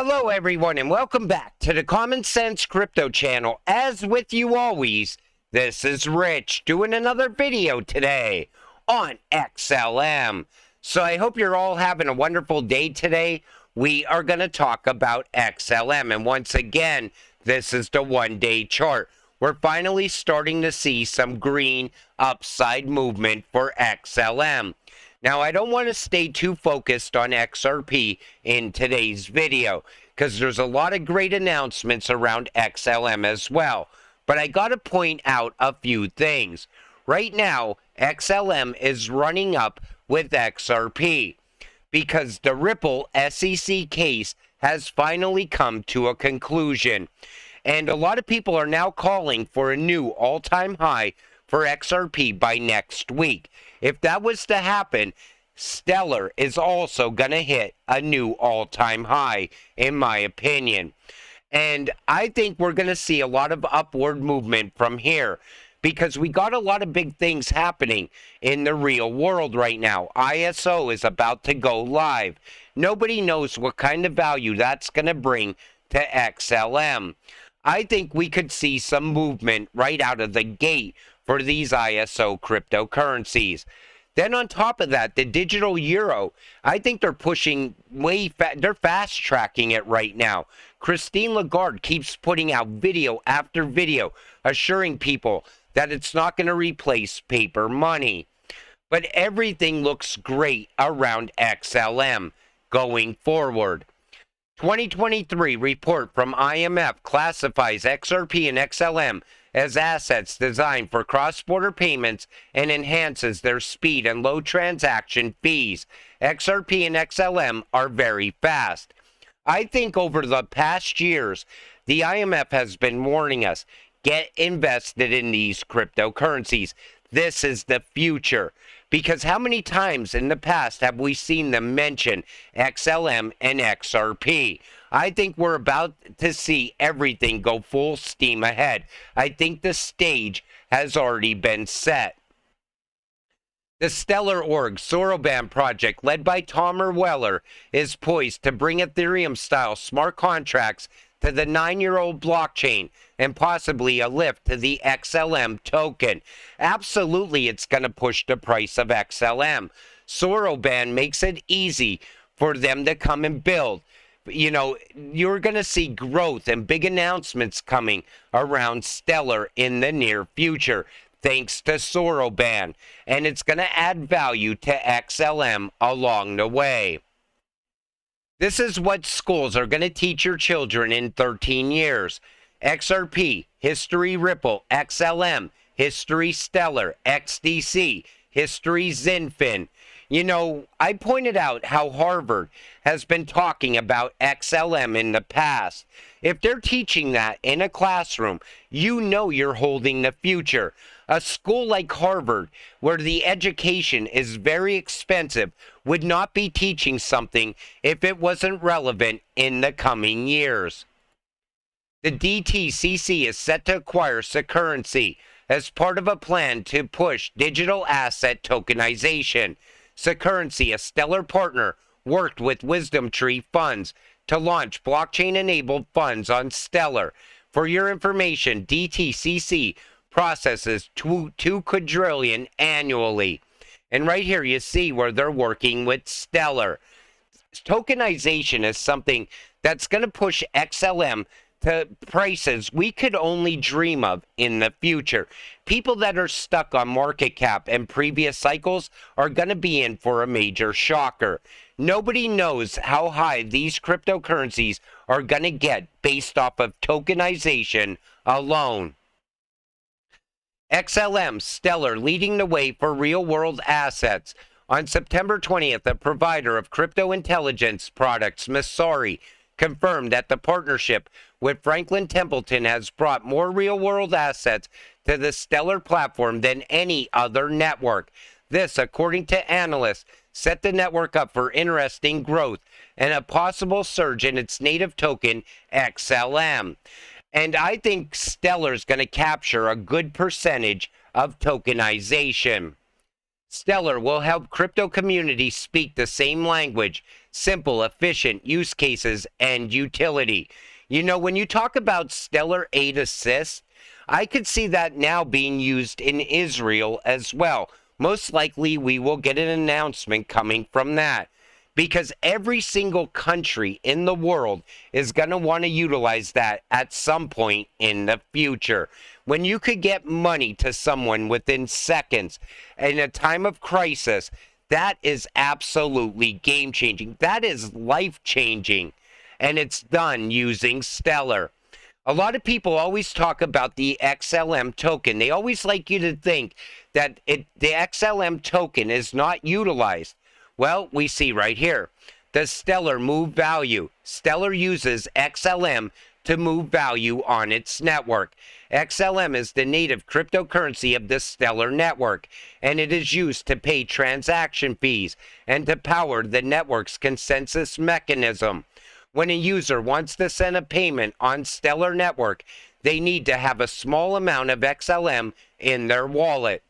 Hello everyone and welcome back to the Common Sense Crypto channel. As with you always, this is Rich doing another video today on XLM. So I hope you're all having a wonderful day today. We are going to talk about XLM, and once again, this is the one-day chart. We're finally starting to see some green upside movement for XLM. Now, I don't want to stay too focused on XRP in today's video because there's a lot of great announcements around XLM as well. But I got to point out a few things. Right now, XLM is running up with XRP because the Ripple SEC case has finally come to a conclusion. And a lot of people are now calling for a new all-time high for XRP by next week. If that was to happen, Stellar is also going to hit a new all-time high, in my opinion. And I think we're going to see a lot of upward movement from here because we got a lot of big things happening in the real world right now. ISO is about to go live. Nobody knows what kind of value that's going to bring to XLM. I think we could see some movement right out of the gate for these ISO cryptocurrencies. Then on top of that, the digital euro, I think they're pushing they're fast tracking it right now. Christine Lagarde keeps putting out video after video assuring people that it's not going to replace paper money. But everything looks great around XLM going forward. 2023 report from IMF classifies XRP and XLM as assets designed for cross-border payments and enhances their speed and low transaction fees. XRP and XLM are very fast. I think over the past years, the IMF has been warning us, get invested in these cryptocurrencies. This is the future. Because how many times in the past have we seen them mention XLM and XRP? I think we're about to see everything go full steam ahead. I think the stage has already been set. The Stellar Org Soroban project, led by Tom Weller, is poised to bring Ethereum-style smart contracts to the 9-year-old blockchain and possibly a lift to the XLM token. Absolutely, it's going to push the price of XLM. Soroban makes it easy for them to come and build. You know, you're going to see growth and big announcements coming around Stellar in the near future, thanks to Soroban. And it's going to add value to XLM along the way. This is what schools are going to teach your children in 13 years. XRP, History Ripple, XLM, History Stellar, XDC, History Zinfin. You know, I pointed out how Harvard has been talking about XLM in the past. If they're teaching that in a classroom, you know you're holding the future. A school like Harvard, where the education is very expensive, would not be teaching something if it wasn't relevant in the coming years. The DTCC is set to acquire Securrency as part of a plan to push digital asset tokenization. Securrency, a Stellar partner, worked with Wisdom Tree Funds to launch blockchain-enabled funds on Stellar. For your information, DTCC processes 2 quadrillion annually. And right here you see where they're working with Stellar. Tokenization is something that's going to push XLM to prices we could only dream of in the future. People that are stuck on market cap and previous cycles are going to be in for a major shocker. Nobody knows how high these cryptocurrencies are going to get based off of tokenization alone. XLM Stellar leading the way for real-world assets. On September 20th, a provider of crypto intelligence products, Masari, confirmed that the partnership with Franklin Templeton has brought more real-world assets to the Stellar platform than any other network. This, according to analysts, set the network up for interesting growth and a possible surge in its native token, XLM. And I think Stellar is going to capture a good percentage of tokenization. Stellar will help crypto communities speak the same language, simple, efficient use cases, and utility. You know, when you talk about Stellar 8 Assist, I could see that now being used in Israel as well. Most likely we will get an announcement coming from that, because every single country in the world is going to want to utilize that at some point in the future. When you could get money to someone within seconds in a time of crisis, that is absolutely game-changing. That is life-changing, and it's done using Stellar. A lot of people always talk about the XLM token. They always like you to think that the XLM token is not utilized. Well, we see right here, the Stellar move value. Stellar uses XLM to move value on its network. XLM is the native cryptocurrency of the Stellar network, and it is used to pay transaction fees and to power the network's consensus mechanism. When a user wants to send a payment on Stellar Network, they need to have a small amount of XLM in their wallet.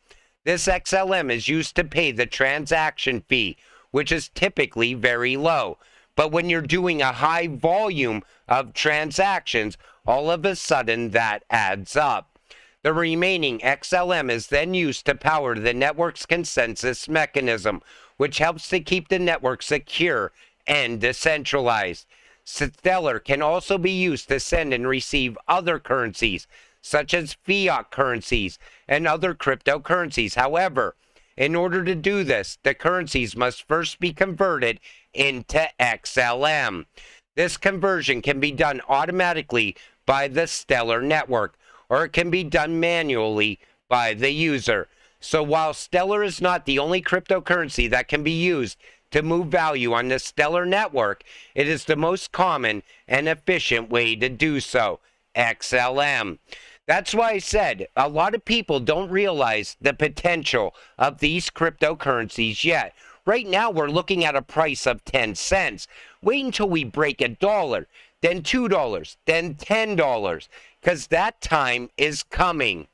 This XLM is used to pay the transaction fee, which is typically very low. But when you're doing a high volume of transactions, all of a sudden that adds up. The remaining XLM is then used to power the network's consensus mechanism, which helps to keep the network secure and decentralized. Stellar can also be used to send and receive other currencies, such as fiat currencies and other cryptocurrencies. However, in order to do this, the currencies must first be converted into XLM. This conversion can be done automatically by the Stellar network, or it can be done manually by the user. So while Stellar is not the only cryptocurrency that can be used to move value on the Stellar network, it is the most common and efficient way to do so, XLM. That's why I said a lot of people don't realize the potential of these cryptocurrencies yet. Right now, we're looking at a price of 10 cents. Wait until we break $1, then $2, then $10, because that time is coming.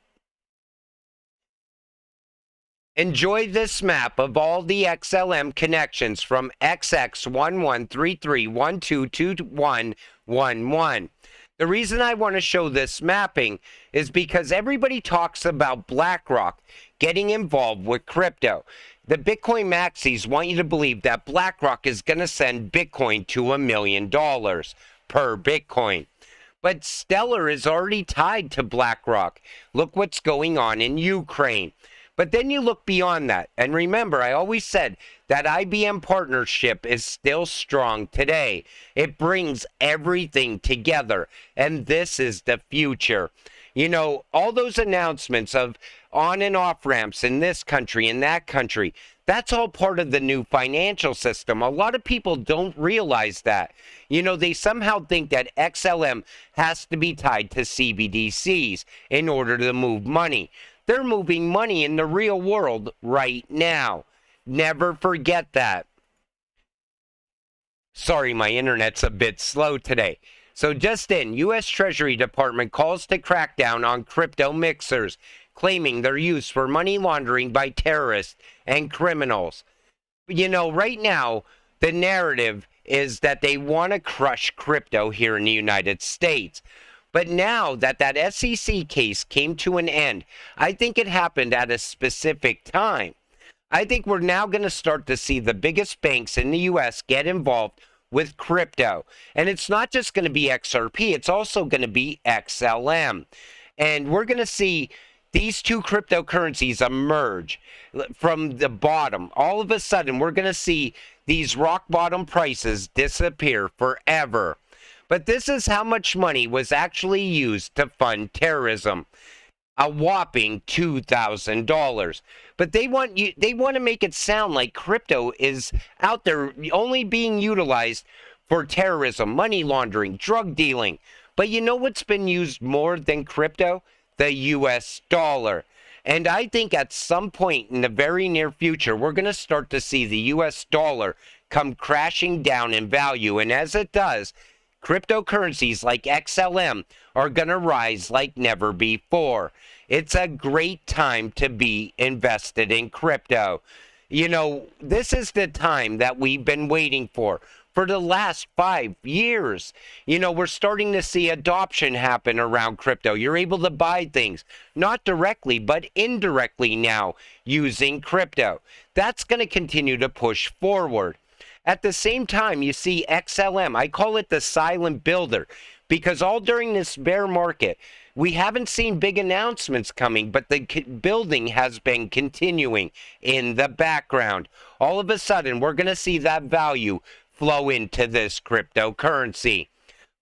Enjoy this map of all the XLM connections from XX1133122111. The reason I want to show this mapping is because everybody talks about BlackRock getting involved with crypto. The Bitcoin maxis want you to believe that BlackRock is going to send Bitcoin to $1 million per Bitcoin. But Stellar is already tied to BlackRock. Look what's going on in Ukraine. But then you look beyond that. And remember, I always said that IBM partnership is still strong today. It brings everything together. And this is the future. You know, all those announcements of on and off ramps in this country, in that country, that's all part of the new financial system. A lot of people don't realize that. You know, they somehow think that XLM has to be tied to CBDCs in order to move money. They're moving money in the real world right now. Never forget that. Sorry, my internet's a bit slow today. So just in, U.S. Treasury Department calls to crack down on crypto mixers, claiming their use for money laundering by terrorists and criminals. You know, right now, the narrative is that they want to crush crypto here in the United States. But now that that SEC case came to an end, I think it happened at a specific time. I think we're now going to start to see the biggest banks in the U.S. get involved with crypto. And it's not just going to be XRP, it's also going to be XLM. And we're going to see these two cryptocurrencies emerge from the bottom. All of a sudden, we're going to see these rock bottom prices disappear forever. But this is how much money was actually used to fund terrorism. A whopping $2,000. But they want to make it sound like crypto is out there only being utilized for terrorism, money laundering, drug dealing. But you know what's been used more than crypto? The US dollar. And I think at some point in the very near future, we're going to start to see the US dollar come crashing down in value. And as it does, cryptocurrencies like XLM are going to rise like never before. It's a great time to be invested in crypto. You know, this is the time that we've been waiting for for the last 5 years. You know, we're starting to see adoption happen around crypto. You're able to buy things, not directly, but indirectly now using crypto. That's going to continue to push forward. At the same time, you see XLM. I call it the silent builder because all during this bear market, we haven't seen big announcements coming, but the building has been continuing in the background. All of a sudden, we're going to see that value flow into this cryptocurrency.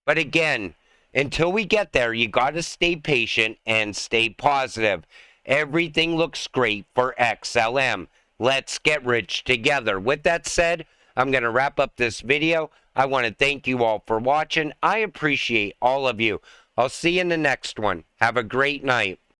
But again, until we get there, you got to stay patient and stay positive. Everything looks great for XLM. Let's get rich together. With that said, I'm going to wrap up this video. I want to thank you all for watching. I appreciate all of you. I'll see you in the next one. Have a great night.